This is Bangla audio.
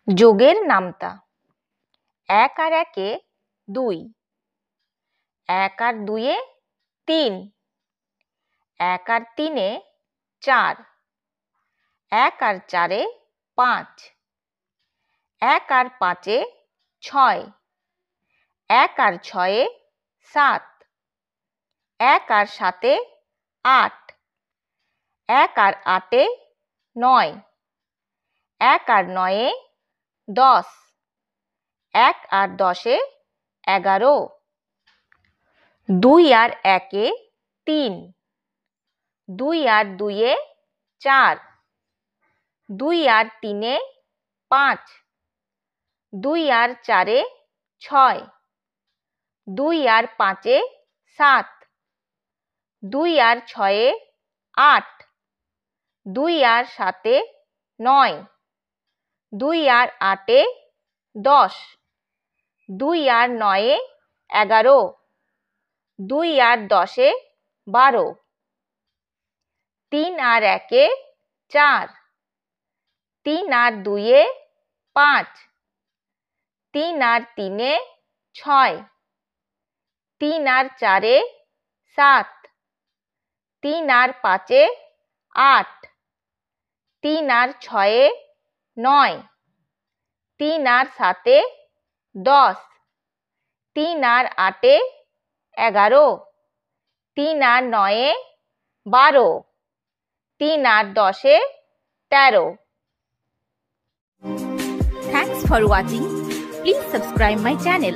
যোগের নামতা। ১ আর ১-এ ২, ১ আর ২-এ ৩, ১ আর ৩-এ ৪, ১ আর ৪-এ ৫, ১ আর ৫-এ ৬, ১ আর ৬-এ ৭, ১ আর ৭-এ ৮, ১ আর ৮-এ ৯, ১ আর ৯-এ ১০, ১ আর ১০-এ ১১, ২ আর ১-এ ৩, ২ আর ২-এ ৪, ২ আর ৩-এ ৫, ২ আর ৪-এ ৬, ২ আর ৫-এ ৭, ২ আর ৬-এ ৮, ২ আর ৭-এ ৯, ২ আর ৮-এ ১০, ২ আর ৯-এ ১১, ২ আর ১০-এ ১২, ৩ আর ১-এ ৪, ৩ আর ২-এ ৫, ৩ আর ৩-এ ৬, ৩ আর ৪-এ ৭, ৩ আর ৫-এ ৮, ৩ আর ৬-এ ৯, ৩ আর ৭-এ ১০, ৩ আর ৮-এ ১১, ৩ আর ৯-এ ১২, ৩ আর ১০-এ ১৩। Thanks for watching. Please subscribe my channel.